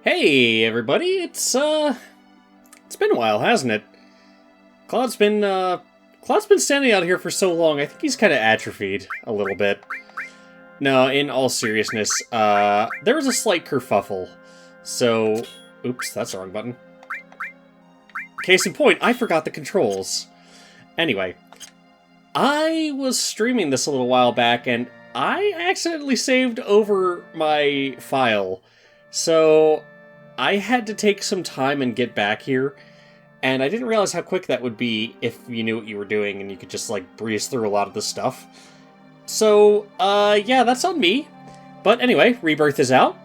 Hey everybody, it's been a while, hasn't it? Claude's been standing out here for so long, I think he's kind of atrophied a little bit. No, in all seriousness, there was a slight kerfuffle. So, oops, that's the wrong button. Case in point, I forgot the controls. Anyway, I was streaming this a little while back, and I accidentally saved over my file. So, I had to take some time and get back here, and I didn't realize how quick that would be if you knew what you were doing and you could just, like, breeze through a lot of the stuff. So, yeah, that's on me. But anyway, Rebirth is out,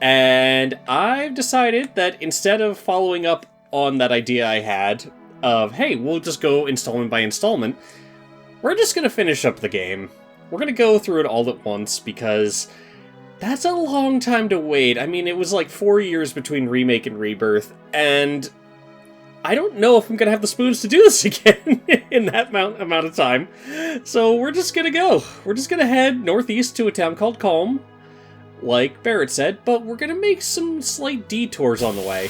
and I've decided that instead of following up on that idea I had of, hey, we'll just go installment by installment, we're just gonna finish up the game. We're gonna go through it all at once, because that's a long time to wait. I mean, it was like 4 years between Remake and Rebirth, and I don't know if I'm gonna have the spoons to do this again in that amount of time. So we're just gonna go. We're just gonna head northeast to a town called Kalm, like Barrett said, but we're gonna make some slight detours on the way.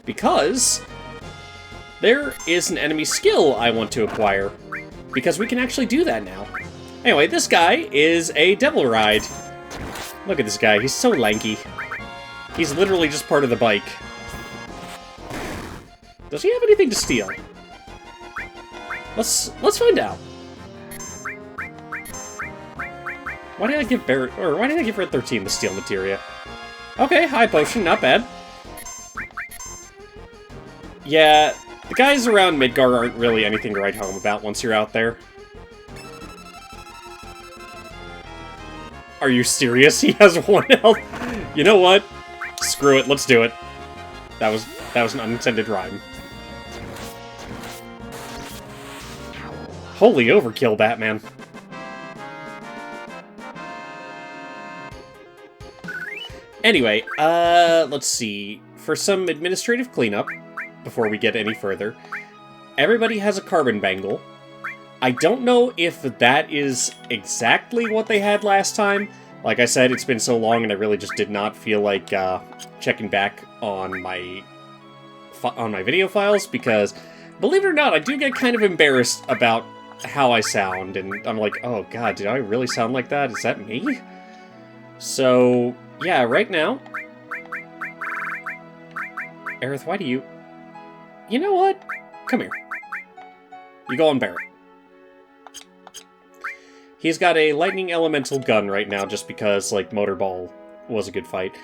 Because there is an enemy skill I want to acquire, because we can actually do that now. Anyway, this guy is a Devil Ride. Look at this guy, he's so lanky. He's literally just part of the bike. Does he have anything to steal? Let's find out. Why did I give Red 13 the steel materia? Okay, high potion, not bad. Yeah, the guys around Midgar aren't really anything to write home about once you're out there. Are you serious? He has 1 health? You know what? Screw it, let's do it. That was an unintended rhyme. Holy overkill, Batman. Anyway, let's see. For some administrative cleanup, before we get any further, everybody has a carbon bangle. I don't know if that is exactly what they had last time. Like I said, it's been so long and I really just did not feel like checking back on my video files, because, believe it or not, I do get kind of embarrassed about how I sound, and I'm like, oh god, did I really sound like that? Is that me? So, yeah, right now... Aerith, why do you... You know what? Come here. You go on Barrett. He's got a lightning elemental gun right now, just because, like, Motorball was a good fight.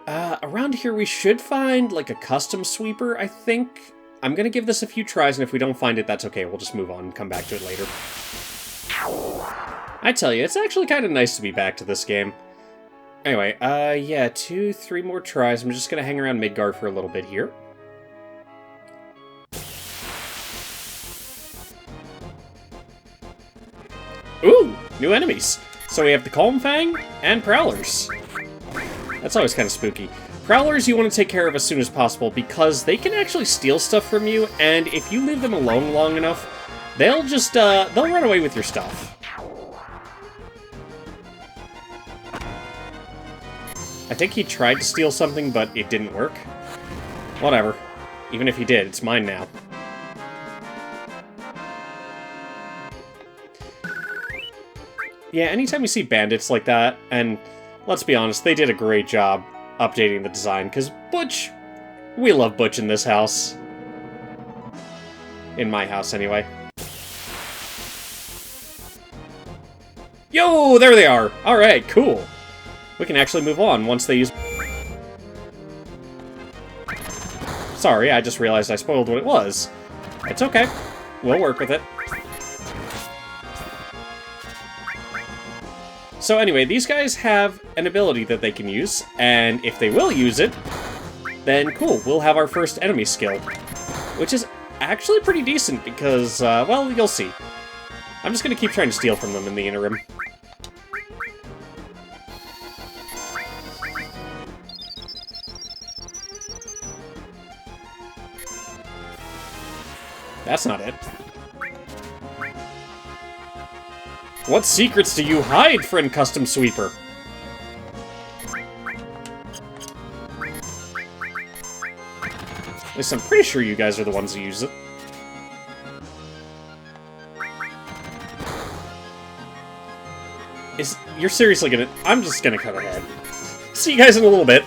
Around here we should find, like, a custom sweeper, I think. I'm gonna give this a few tries, and if we don't find it, that's okay. We'll just move on and come back to it later. I tell you, it's actually kind of nice to be back to this game. Anyway, yeah, 2-3 more tries. I'm just gonna hang around Midgard for a little bit here. Ooh, new enemies. So we have the Kalm Fang and Prowlers. That's always kind of spooky. Prowlers you want to take care of as soon as possible, because they can actually steal stuff from you, and if you leave them alone long enough, they'll just, they'll run away with your stuff. I think he tried to steal something, but it didn't work. Whatever. Even if he did, it's mine now. Yeah, anytime you see bandits like that, and let's be honest, they did a great job updating the design, because Butch... We love Butch in this house. In my house, anyway. Yo, there they are! Alright, cool. We can actually move on once they use... Sorry, I just realized I spoiled what it was. It's okay. We'll work with it. So anyway, these guys have an ability that they can use, and if they will use it, then cool, we'll have our first enemy skill. Which is actually pretty decent, because, well, you'll see. I'm just gonna keep trying to steal from them in the interim. That's not it. What secrets do you hide, friend Custom Sweeper? At least I'm pretty sure you guys are the ones who use it. You're seriously gonna... I'm just gonna cut ahead. See you guys in a little bit.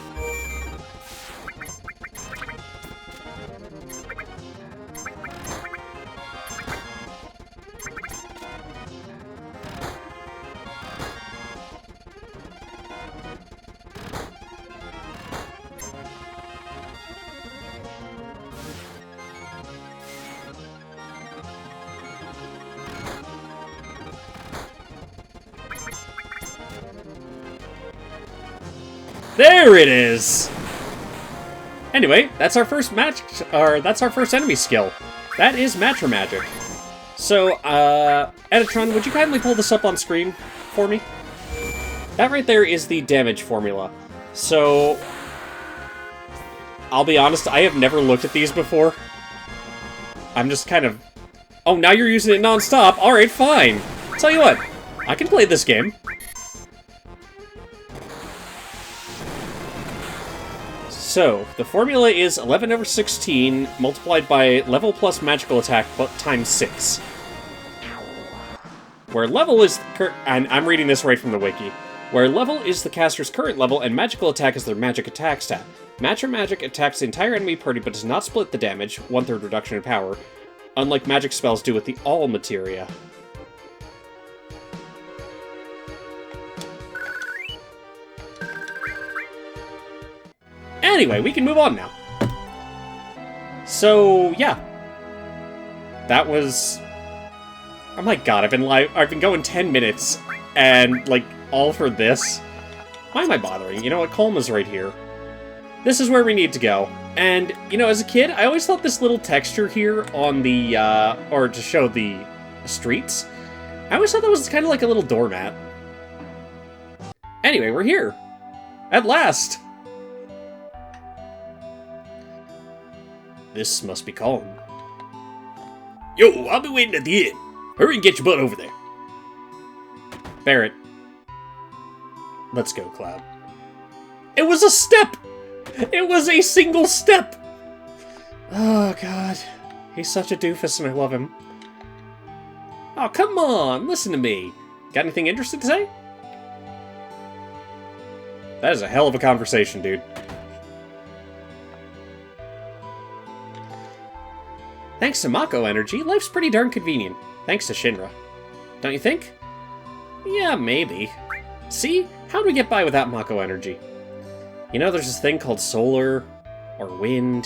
There it is! Anyway, that's our first that's our first enemy skill. That is Matra Magic. So, Editron, would you kindly pull this up on screen for me? That right there is the damage formula. So, I'll be honest, I have never looked at these before. I'm just kind of... Oh, now you're using it non-stop? Alright, fine. Tell you what, I can play this game. So, the formula is 11 over 16 multiplied by level plus magical attack times 6. Where level is... And I'm reading this right from the wiki. Where level is the caster's current level and magical attack is their magic attack stat. Matra Magic attacks the entire enemy party but does not split the damage, 1/3 reduction in power, unlike magic spells do with the all materia. Anyway, we can move on now. So, yeah. That was... Oh my god, I've been going 10 minutes, and, like, all for this? Why am I bothering? You know what, Kalm is right here. This is where we need to go. And, you know, as a kid, I always thought this little texture here on the, or to show the streets, I always thought that was kind of like a little doormat. Anyway, we're here. At last! This must be Kalm. Yo, I'll be waiting at the inn. Hurry and get your butt over there. Barret. Let's go, Cloud. It was a step! It was a single step! Oh, God. He's such a doofus and I love him. Oh, come on, listen to me. Got anything interesting to say? That is a hell of a conversation, dude. Thanks to Mako Energy, life's pretty darn convenient. Thanks to Shinra. Don't you think? Yeah, maybe. See? How do we get by without Mako Energy? You know, there's this thing called solar, or wind,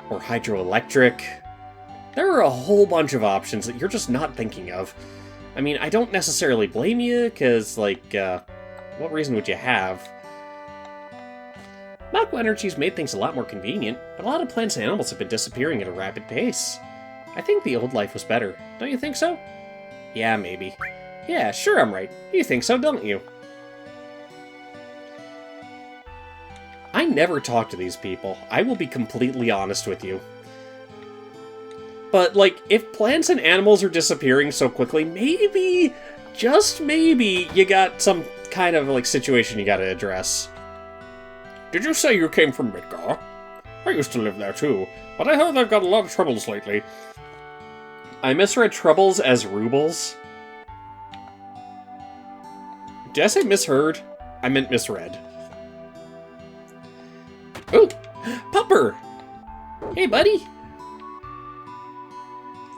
or hydroelectric. There are a whole bunch of options that you're just not thinking of. I mean, I don't necessarily blame you, because, like, what reason would you have? Mako Energy's made things a lot more convenient, but a lot of plants and animals have been disappearing at a rapid pace. I think the old life was better. Don't you think so? Yeah, maybe. Yeah, sure I'm right. You think so, don't you? I never talk to these people. I will be completely honest with you. But, like, if plants and animals are disappearing so quickly, maybe, just maybe, you got some kind of, like, situation you gotta address. Did you say you came from Midgar? I used to live there too, but I heard they've got a lot of troubles lately. I misread troubles as rubles. Did I say misheard? I meant misread. Ooh! Pupper! Hey, buddy!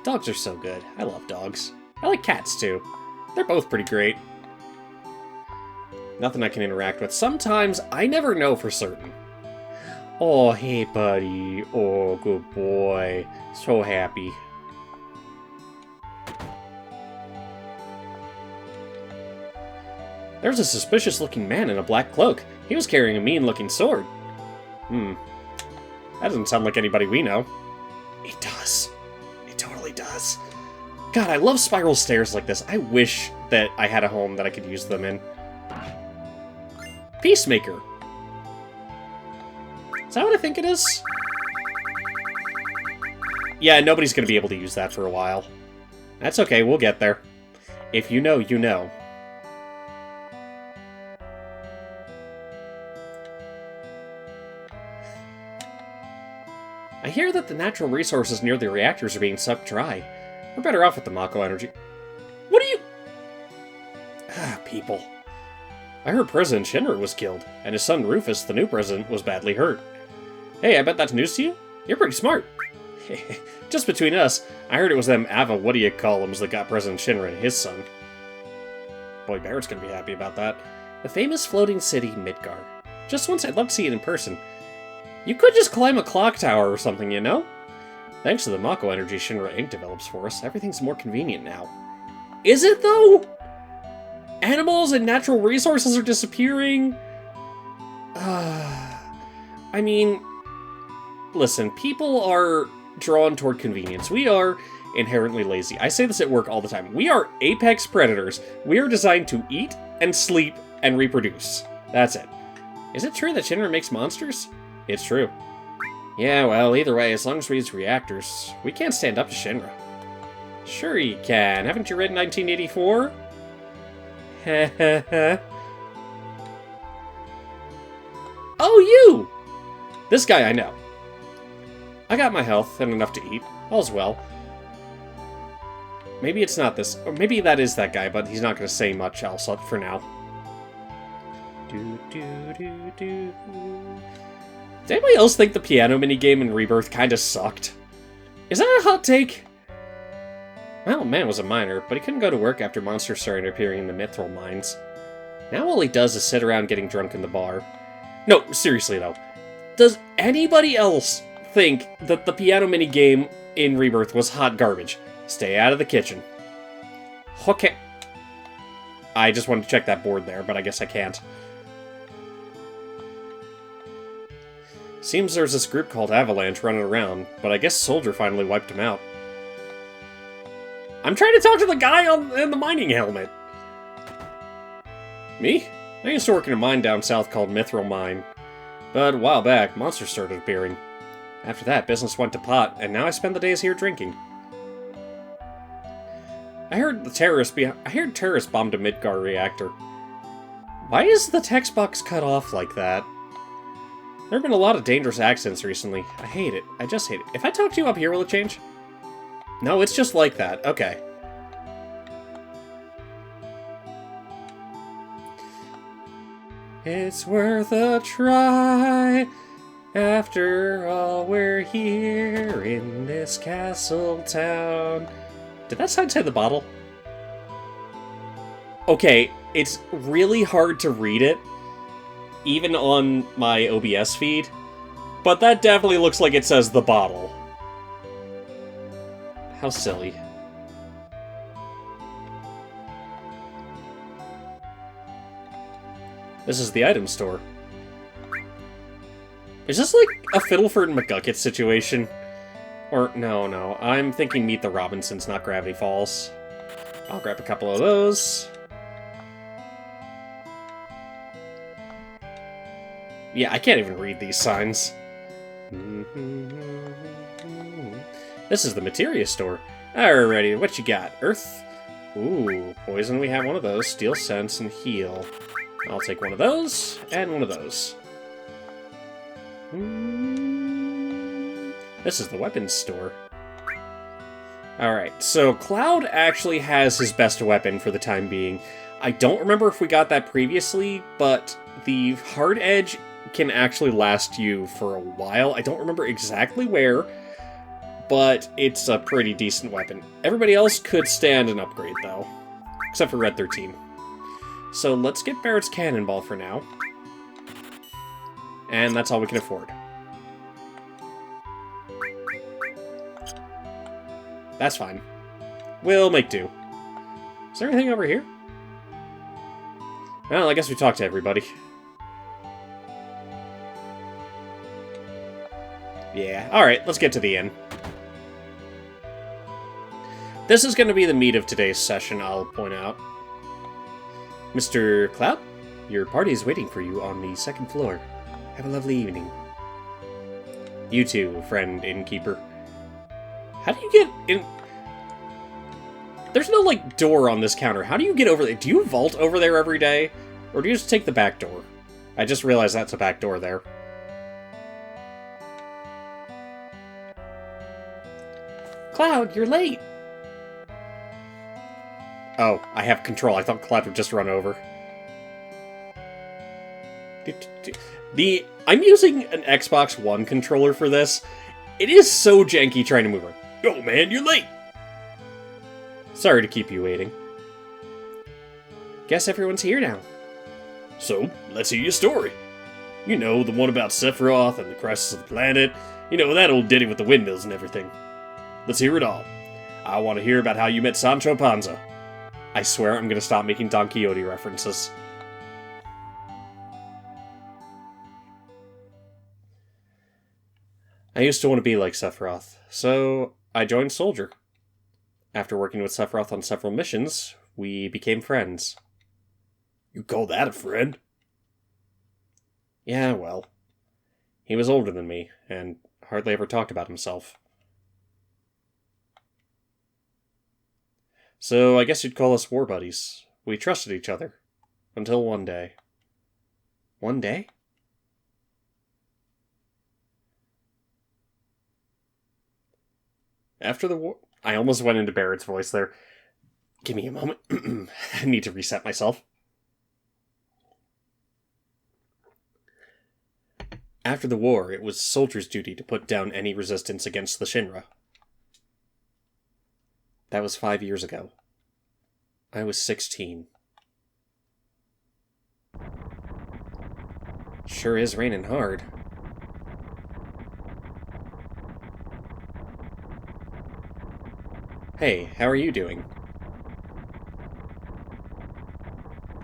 Dogs are so good. I love dogs. I like cats too. They're both pretty great. Nothing I can interact with. Sometimes, I never know for certain. Oh, hey, buddy. Oh, good boy. So happy. There's a suspicious-looking man in a black cloak. He was carrying a mean-looking sword. That doesn't sound like anybody we know. It does. It totally does. God, I love spiral stairs like this. I wish that I had a home that I could use them in. Peacemaker. Is that what I think it is? Yeah, nobody's going to be able to use that for a while. That's okay, we'll get there. If you know, you know. I hear that the natural resources near the reactors are being sucked dry. We're better off with the Mako energy. What are you... people. I heard President Shinra was killed, and his son Rufus, the new president, was badly hurt. Hey, I bet that's news to you? You're pretty smart. Just between us, I heard it was them Ava-what-do-you-call-ems that got President Shinra and his son. Boy, Barrett's gonna be happy about that. The famous floating city, Midgar. Just once I'd love to see it in person. You could just climb a clock tower or something, you know? Thanks to the Mako energy Shinra Inc. develops for us, everything's more convenient now. Is it, though? Animals and natural resources are disappearing? I mean... Listen, people are drawn toward convenience. We are inherently lazy. I say this at work all the time. We are apex predators. We are designed to eat and sleep and reproduce. That's it. Is it true that Shinra makes monsters? It's true. Yeah, well, either way, as long as we use reactors, we can't stand up to Shinra. Sure you can. Haven't you read 1984? Oh, you! This guy I know. I got my health and enough to eat. All's well. Maybe it's not this, or maybe that is that guy, but he's not going to say much else for now. Did anybody else think the piano minigame in Rebirth kind of sucked? Is that a hot take? Well, man was a miner, but he couldn't go to work after monsters started appearing in the mithril mines. Now all he does is sit around getting drunk in the bar. No, seriously though. Does anybody else think that the piano minigame in Rebirth was hot garbage? Stay out of the kitchen. Okay. I just wanted to check that board there, but I guess I can't. Seems there's this group called Avalanche running around, but I guess Soldier finally wiped him out. I'm trying to talk to the guy in the mining helmet. Me? I used to work in a mine down south called Mithril Mine. But a while back, monsters started appearing. After that, business went to pot, and now I spend the days here drinking. I heard terrorists bombed a Midgar reactor. Why is the text box cut off like that? There have been a lot of dangerous accidents recently. I hate it. I just hate it. If I talk to you up here, will it change? No, it's just like that. Okay. It's worth a try. After all, we're here in this castle town. Did that sign say the bottle? Okay, it's really hard to read it, even on my OBS feed, but that definitely looks like it says the bottle. How silly. This is the item store. Is this like a Fiddleford and McGucket situation? Or, no, I'm thinking Meet the Robinsons, not Gravity Falls. I'll grab a couple of those. Yeah, I can't even read these signs. This is the materia store. Alrighty, what you got? Earth? Ooh, poison, we have one of those. Steal sense and heal. I'll take one of those, and one of those. This is the weapons store. Alright, so Cloud actually has his best weapon for the time being. I don't remember if we got that previously, but the hard edge can actually last you for a while. I don't remember exactly where, but it's a pretty decent weapon. Everybody else could stand an upgrade, though. Except for Red 13. So let's get Barrett's Cannonball for now. And that's all we can afford. That's fine. We'll make do. Is there anything over here? Well, I guess we talked to everybody. Yeah, alright, let's get to the inn. This is going to be the meat of today's session, I'll point out. Mr. Cloud, your party is waiting for you on the second floor. Have a lovely evening. You too, friend innkeeper. How do you get in... There's no, like, door on this counter. How do you get over there? Do you vault over there every day? Or do you just take the back door? I just realized that's a back door there. Cloud, you're late! Oh, I have control. I thought Cloud would just run over. I'm using an Xbox One controller for this. It is so janky trying to move her. Oh man, you're late! Sorry to keep you waiting. Guess everyone's here now. So, let's hear your story. You know, the one about Sephiroth and the crisis of the planet. You know, that old ditty with the windmills and everything. Let's hear it all. I want to hear about how you met Sancho Panza. I swear I'm going to stop making Don Quixote references. I used to want to be like Sephiroth, so I joined Soldier. After working with Sephiroth on several missions, we became friends. You call that a friend? Yeah, well. He was older than me, and hardly ever talked about himself. So I guess you'd call us war buddies. We trusted each other. Until one day. One day? After the war... I almost went into Barrett's voice there. Give me a moment. I need to reset myself. After the war, it was Soldier's duty to put down any resistance against the Shinra. That was 5 years ago. I was 16. Sure is raining hard. Hey, how are you doing?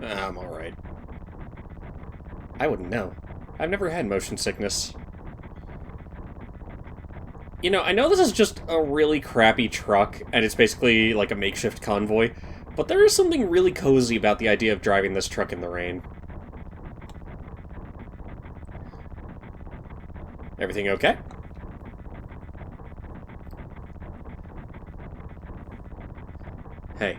I'm alright. I wouldn't know. I've never had motion sickness. You know, I know this is just a really crappy truck, and it's basically like a makeshift convoy, but there is something really cozy about the idea of driving this truck in the rain. Everything okay? Hey.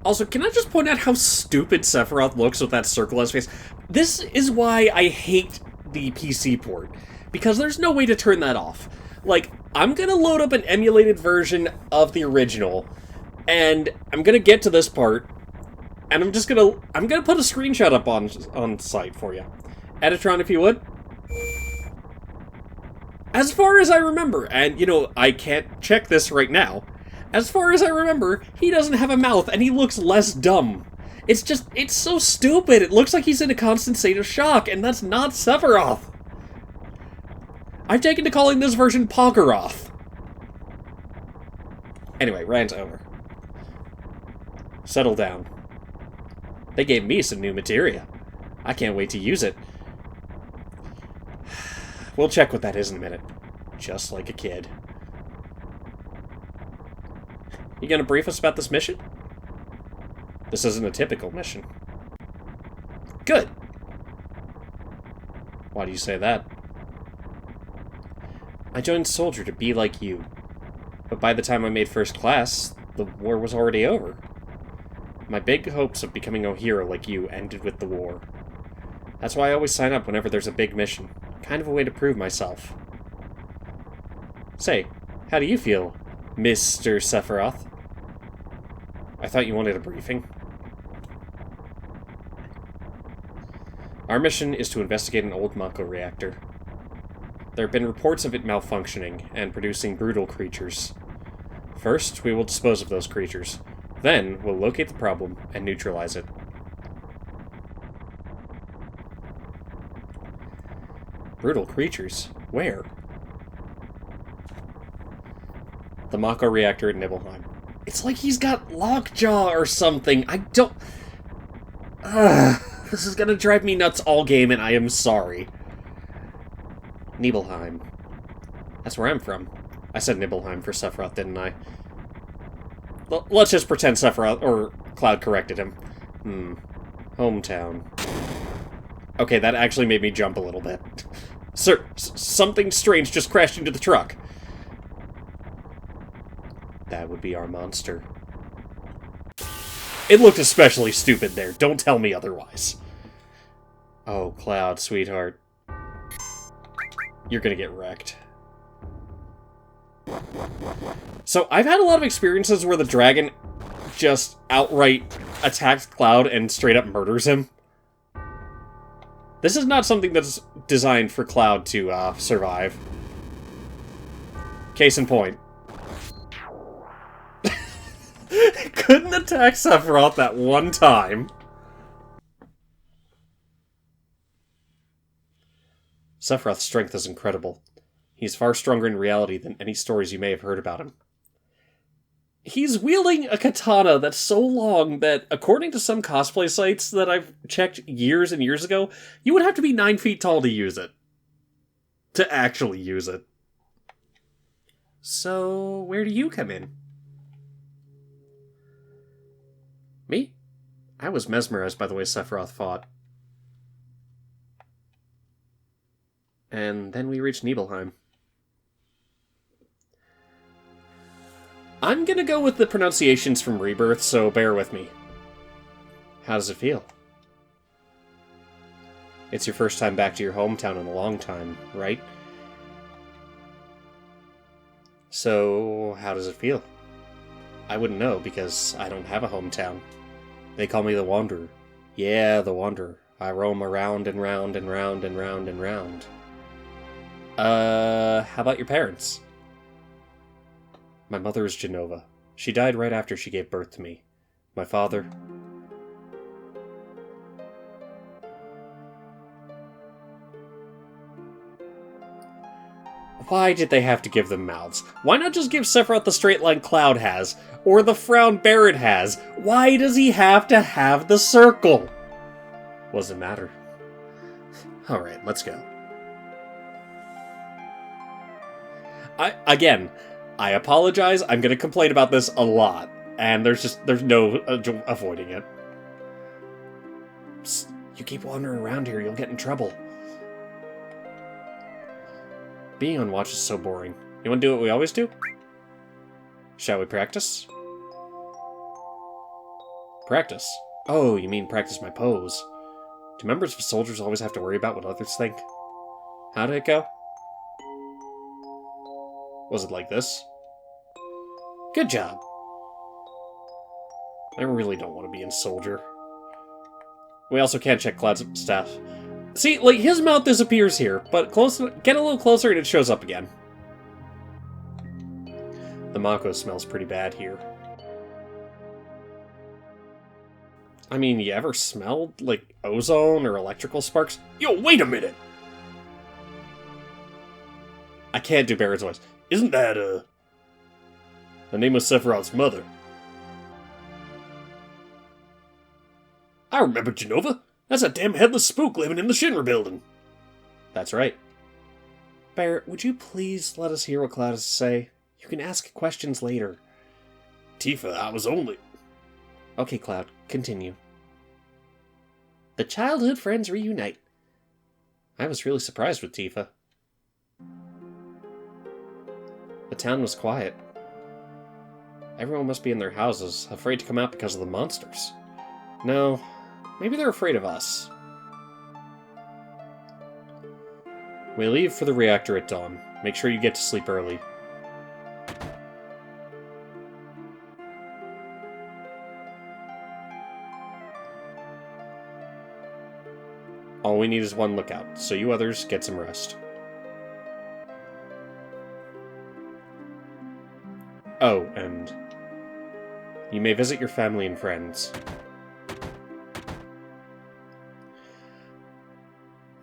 Also, can I just point out how stupid Sephiroth looks with that circle on his face? This is why I hate the PC port, because there's no way to turn that off. Like, I'm gonna load up an emulated version of the original, and I'm gonna get to this part, and I'm gonna put a screenshot up on site for you. Editron, if you would. As far as I remember, and, you know, I can't check this right now, as far as I remember, he doesn't have a mouth, and he looks less dumb. It's so stupid. It looks like he's in a constant state of shock, and that's not Sephiroth. I've taken to calling this version Poggeroth. Anyway, rant's over. Settle down. They gave me some new materia. I can't wait to use it. We'll check what that is in a minute. Just like a kid. You gonna brief us about this mission? This isn't a typical mission. Good. Why do you say that? I joined Soldier to be like you. But by the time I made first class, the war was already over. My big hopes of becoming a hero like you ended with the war. That's why I always sign up whenever there's a big mission. Kind of a way to prove myself. Say, how do you feel, Mr. Sephiroth? I thought you wanted a briefing. Our mission is to investigate an old Mako reactor. There have been reports of it malfunctioning and producing brutal creatures. First, we will dispose of those creatures. Then, we'll locate the problem and neutralize it. Brutal creatures? Where? The Mako reactor at Nibelheim. It's like he's got lockjaw or something. I don't... This is gonna drive me nuts all game, and I am sorry. Nibelheim. That's where I'm from. I said Nibelheim for Sephiroth, didn't I? Let's just pretend Sephiroth, or Cloud corrected him. Hometown. Okay, that actually made me jump a little bit. Sir, something strange just crashed into the truck. That would be our monster. It looked especially stupid there. Don't tell me otherwise. Oh, Cloud, sweetheart. You're gonna get wrecked. So, I've had a lot of experiences where the dragon just outright attacks Cloud and straight up murders him. This is not something that's designed for Cloud to survive. Case in point. Couldn't attack Sephiroth that one time. Sephiroth's strength is incredible. He's far stronger in reality than any stories you may have heard about him. He's wielding a katana that's so long that, according to some cosplay sites that I've checked years and years ago, you would have to be 9 feet tall to use it. To actually use it. So, where do you come in? Me? I was mesmerized by the way Sephiroth fought. And then we reached Nibelheim. I'm gonna go with the pronunciations from Rebirth, so bear with me. How does it feel? It's your first time back to your hometown in a long time, right? So, how does it feel? I wouldn't know, because I don't have a hometown. They call me the Wanderer. Yeah, the Wanderer. I roam around and round and round and round and round. How about your parents? My mother is Genova. She died right after she gave birth to me. My father... Why did they have to give them mouths? Why not just give Sephiroth the straight line Cloud has? Or the frown Barret has? Why does he have to have the circle? What does it matter? Alright, let's go. I apologize. I'm going to complain about this a lot. And there's no avoiding it. Psst, you keep wandering around here, you'll get in trouble. Being on watch is so boring. You want to do what we always do? Shall we practice? Practice? Oh, you mean practice my pose. Do members of soldiers always have to worry about what others think? How did it go? Was it like this? Good job. I really don't want to be in soldier. We also can't check Cloud's stuff. See, like, his mouth disappears here, but get a little closer and it shows up again. The Mako smells pretty bad here. I mean, you ever smelled, like, ozone or electrical sparks? Yo, wait a minute! I can't do Barret's voice. Isn't that, the name of Sephiroth's mother? I remember Genova. That's a damn headless spook living in the Shinra building. That's right. Barret, would you please let us hear what Cloud has to say? You can ask questions later. Tifa, I was only... Okay, Cloud, continue. The childhood friends reunite. I was really surprised with Tifa. The town was quiet. Everyone must be in their houses, afraid to come out because of the monsters. No, maybe they're afraid of us. We leave for the reactor at dawn. Make sure you get to sleep early. All we need is one lookout, so you others get some rest. Oh, and you may visit your family and friends.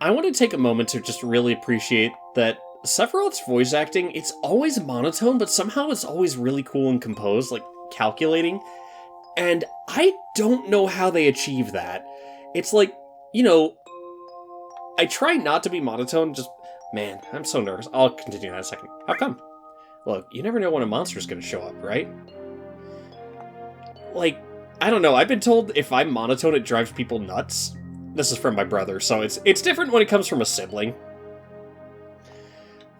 I want to take a moment to just really appreciate that Sephiroth's voice acting, it's always monotone, but somehow it's always really cool and composed, like calculating. And I don't know how they achieve that. It's like, you know, I try not to be monotone, just, man, I'm so nervous. I'll continue that in a second. How come? Look, you never know when a monster's gonna show up, right? Like, I don't know, I've been told if I'm monotone, it drives people nuts. This is from my brother, so it's different when it comes from a sibling.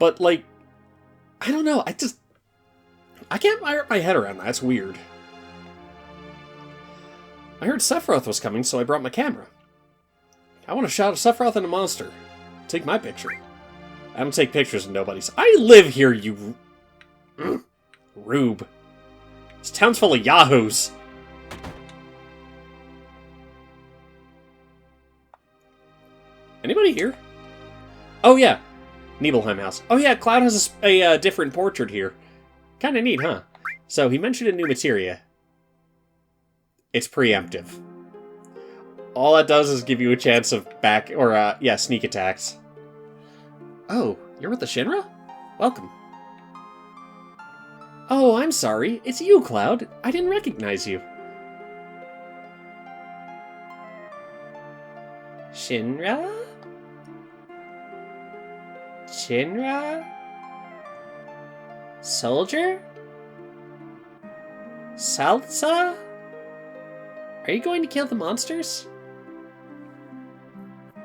But, like, I don't know, I can't wrap my head around that, it's weird. I heard Sephiroth was coming, so I brought my camera. I want to shout at Sephiroth and a monster. Take my picture. I don't take pictures of nobody's. I live here, you... Rube. This town's full of yahoos. Anybody here? Oh, yeah. Nibelheim House. Oh, yeah, Cloud has a different portrait here. Kinda neat, huh? So, he mentioned a new materia. It's preemptive. All that does is give you a chance of sneak attacks. Oh, you're with the Shinra? Welcome. Oh, I'm sorry. It's you, Cloud. I didn't recognize you. Shinra? Shinra? Soldier? Salsa? Are you going to kill the monsters?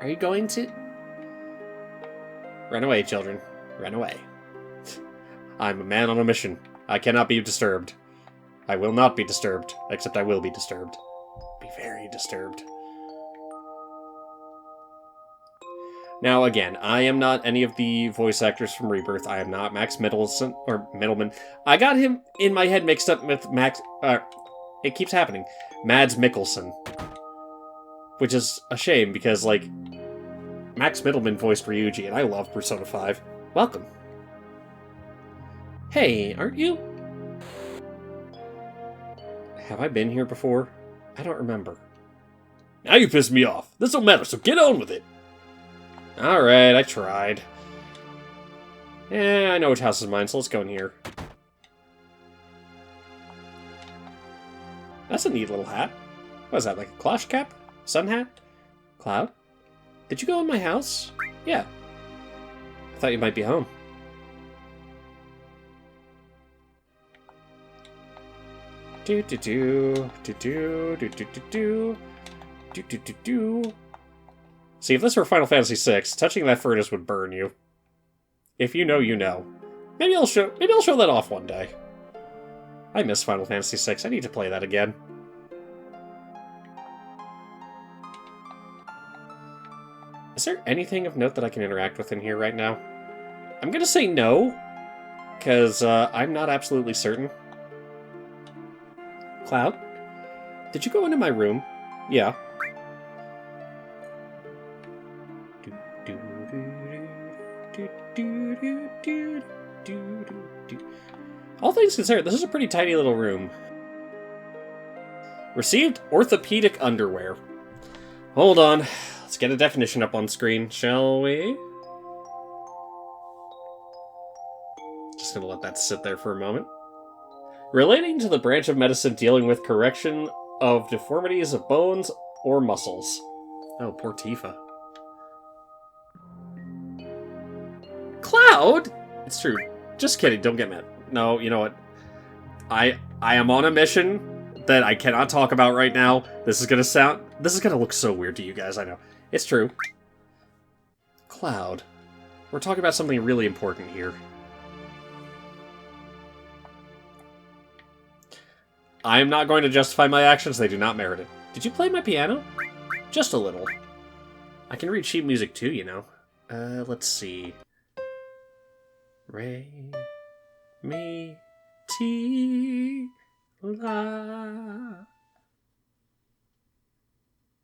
Are you going to... Run away, children. Run away. I'm a man on a mission. I cannot be disturbed. I will not be disturbed, except I will be disturbed. Be very disturbed. Now, again, I am not any of the voice actors from Rebirth. I am not Max Middleman. I got him in my head mixed up with Max... it keeps happening. Mads Mikkelsen. Which is a shame, because, like, Max Middleman voiced Ryuji, and I love Persona 5. Welcome. Hey, aren't you? Have I been here before? I don't remember. Now you pissed me off. This don't matter, so get on with it. Alright, I tried. Yeah, I know which house is mine, so let's go in here. That's a neat little hat. What is that, like a cloche cap? Sun hat? Cloud? Did you go in my house? Yeah. I thought you might be home. Do do do do do do do do do do do do. See, if this were Final Fantasy VI, touching that furnace would burn you. If you know, you know. Maybe I'll show that off one day. I miss Final Fantasy VI. I need to play that again. Is there anything of note that I can interact with in here right now? I'm gonna say no, because I'm not absolutely certain. Cloud? Did you go into my room? Yeah. All things considered, this is a pretty tiny little room. Received orthopedic underwear. Hold on. Let's get a definition up on screen, shall we? Just gonna let that sit there for a moment. Relating to the branch of medicine dealing with correction of deformities of bones or muscles. Oh, poor Tifa. Cloud? It's true. Just kidding, don't get mad. No, you know what? I am on a mission that I cannot talk about right now. This is gonna look so weird to you guys, I know. It's true. Cloud. We're talking about something really important here. I am not going to justify my actions, they do not merit it. Did you play my piano? Just a little. I can read sheet music too, you know. Let's see. Re, mi, ti, la.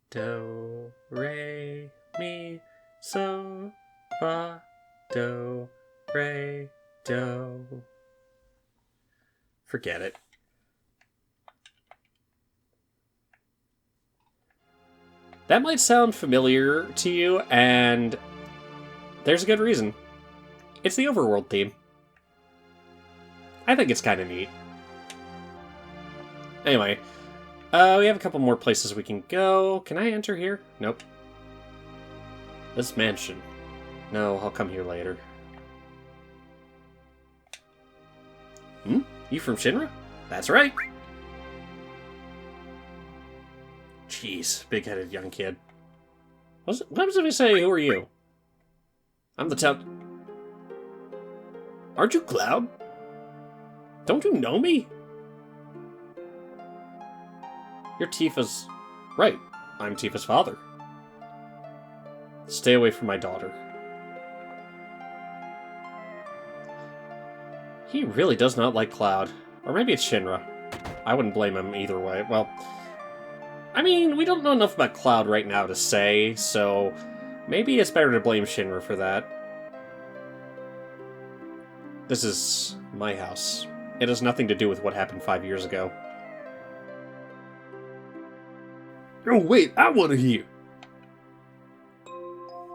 Do, re, mi, so, fa, do, re, do. Forget it. That might sound familiar to you, and there's a good reason. It's the Overworld theme. I think it's kind of neat. Anyway, we have a couple more places we can go. Can I enter here? Nope. This mansion. No, I'll come here later. Hmm? You from Shinra? That's right. Jeez, big-headed young kid. What happens if I say, who are you? I'm the town... Aren't you Cloud? Don't you know me? You're Tifa's... Right, I'm Tifa's father. Stay away from my daughter. He really does not like Cloud. Or maybe it's Shinra. I wouldn't blame him either way. Well, I mean, we don't know enough about Cloud right now to say, so maybe it's better to blame Shinra for that. This is my house. It has nothing to do with what happened 5 years ago. Oh wait, I want to hear.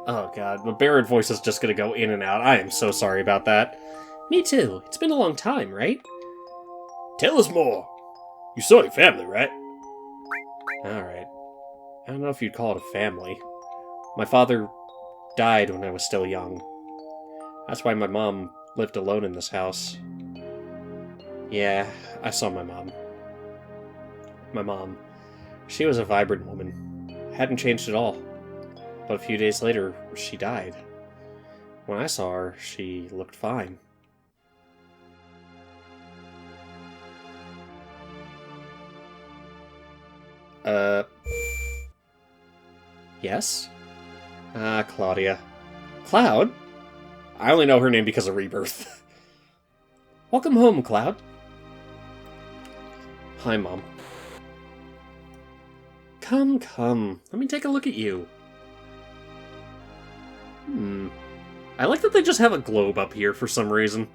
Oh god, the Barrett voice is just gonna go in and out. I am so sorry about that. Me too. It's been a long time, right? Tell us more. You saw your family, right? Alright. I don't know if you'd call it a family. My father died when I was still young. That's why my mom lived alone in this house. Yeah, I saw my mom. My mom. She was a vibrant woman. Hadn't changed at all. But a few days later, she died. When I saw her, she looked fine. Yes? Claudia. Cloud? I only know her name because of Rebirth. Welcome home, Cloud. Hi, Mom. Come. Let me take a look at you. I like that they just have a globe up here for some reason.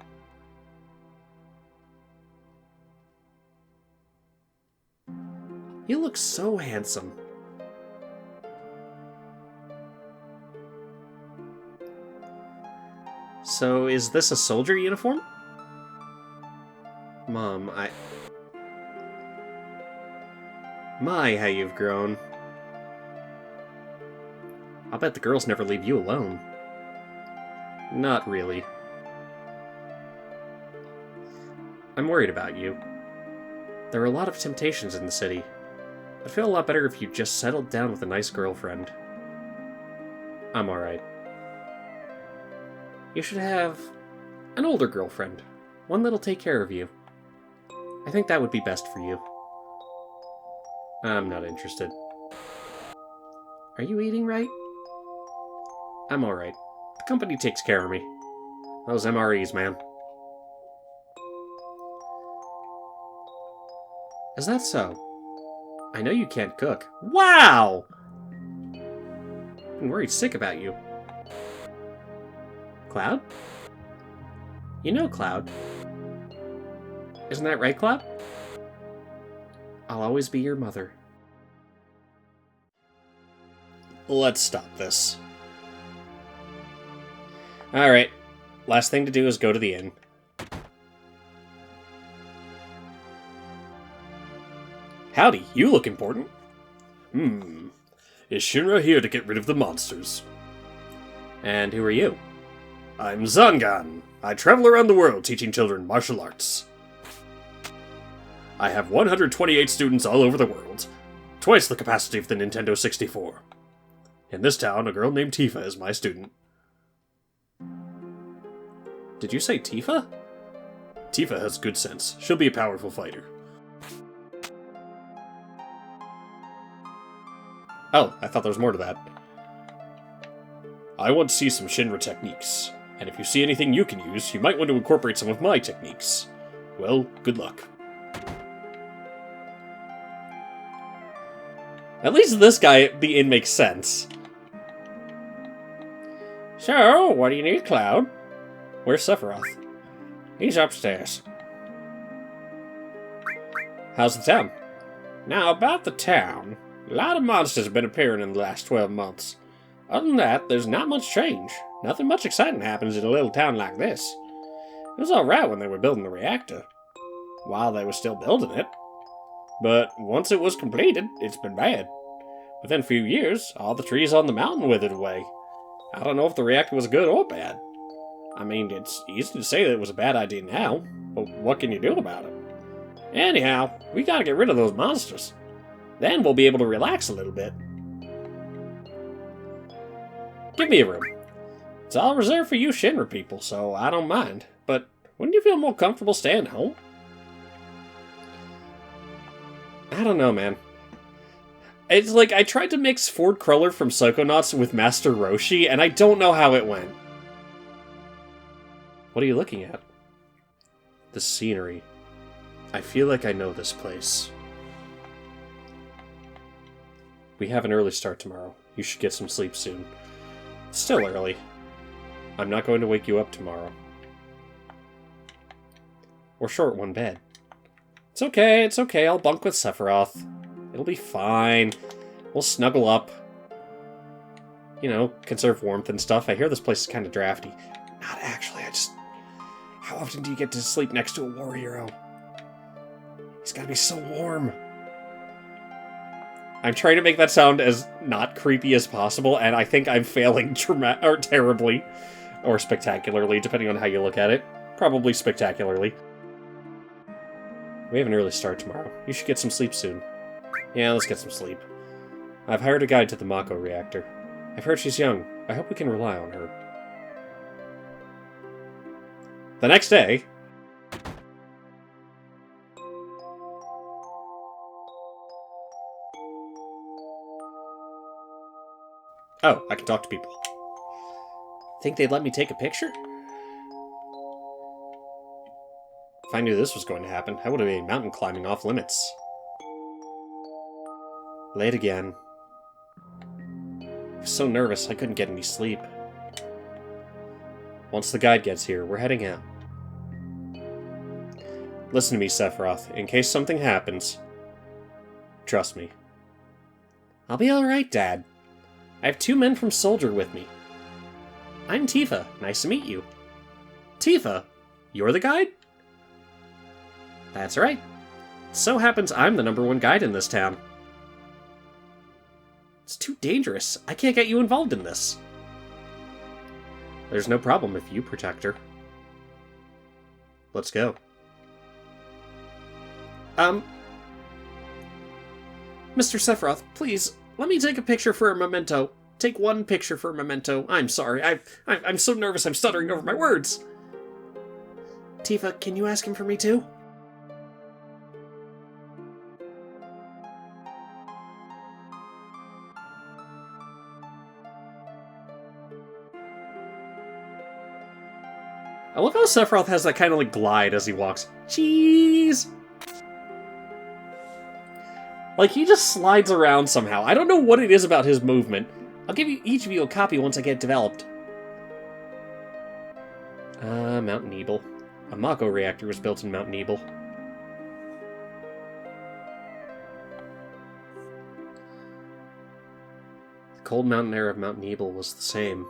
You look so handsome. So, is this a soldier uniform? Mom, My, how you've grown. I'll bet the girls never leave you alone. Not really. I'm worried about you. There are a lot of temptations in the city. I'd feel a lot better if you just settled down with a nice girlfriend. I'm alright. You should have an older girlfriend. One that'll take care of you. I think that would be best for you. I'm not interested. Are you eating right? I'm alright. The company takes care of me. Those MREs, man. Is that so? I know you can't cook. Wow! I'm worried sick about you. Cloud? You know Cloud. Isn't that right, Cloud? I'll always be your mother. Let's stop this. Alright. Last thing to do is go to the inn. Howdy, you look important. Is Shinra here to get rid of the monsters? And who are you? I'm Zangan. I travel around the world teaching children martial arts. I have 128 students all over the world, twice the capacity of the Nintendo 64. In this town, a girl named Tifa is my student. Did you say Tifa? Tifa has good sense. She'll be a powerful fighter. Oh, I thought there was more to that. I want to see some Shinra techniques, and if you see anything you can use, you might want to incorporate some of my techniques. Well, good luck. At least this guy, the inn, makes sense. So, what do you need, Cloud? Where's Sephiroth? He's upstairs. How's the town? Now, about the town, a lot of monsters have been appearing in the last 12 months. Other than that, there's not much change. Nothing much exciting happens in a little town like this. It was alright when they were building the reactor, while they were still building it. But once it was completed, it's been bad. Within a few years, all the trees on the mountain withered away. I don't know if the reactor was good or bad. I mean, it's easy to say that it was a bad idea now, but what can you do about it? Anyhow, we gotta get rid of those monsters. Then we'll be able to relax a little bit. Give me a room. It's all reserved for you Shinra people, so I don't mind. But wouldn't you feel more comfortable staying home? I don't know, man. It's like I tried to mix Ford Cruller from Psychonauts with Master Roshi, and I don't know how it went. What are you looking at? The scenery. I feel like I know this place. We have an early start tomorrow. You should get some sleep soon. It's still early. I'm not going to wake you up tomorrow. Or short one bed. It's okay, I'll bunk with Sephiroth. It'll be fine. We'll snuggle up. You know, conserve warmth and stuff. I hear this place is kind of drafty. Not actually, How often do you get to sleep next to a war hero? He's gotta be so warm. I'm trying to make that sound as not creepy as possible, and I think I'm failing terribly. Or spectacularly, depending on how you look at it. Probably spectacularly. We have an early start tomorrow. You should get some sleep soon. Yeah, let's get some sleep. I've hired a guide to the Mako reactor. I've heard she's young. I hope we can rely on her. The next day... Oh, I can talk to people. Think they'd let me take a picture? If I knew this was going to happen, I would have made mountain climbing off limits. Late again. I was so nervous I couldn't get any sleep. Once the guide gets here, we're heading out. Listen to me, Sephiroth. In case something happens, trust me. I'll be alright, Dad. I have 2 men from Soldier with me. I'm Tifa. Nice to meet you. Tifa? You're the guide? That's right. It so happens I'm the #1 guide in this town. It's too dangerous. I can't get you involved in this. There's no problem if you protect her. Let's go. Mr. Sephiroth, please, let me take a picture for a memento. Take 1 picture for a memento. I'm sorry. I'm so nervous I'm stuttering over my words. Tifa, can you ask him for me too? I love how Sephiroth has that kind of like glide as he walks. Cheese! Like, he just slides around somehow. I don't know what it is about his movement. I'll give you each of you a copy once I get it developed. Mount Nebel. A Mako reactor was built in Mount Nebel. The cold mountain air of Mount Nebel was the same.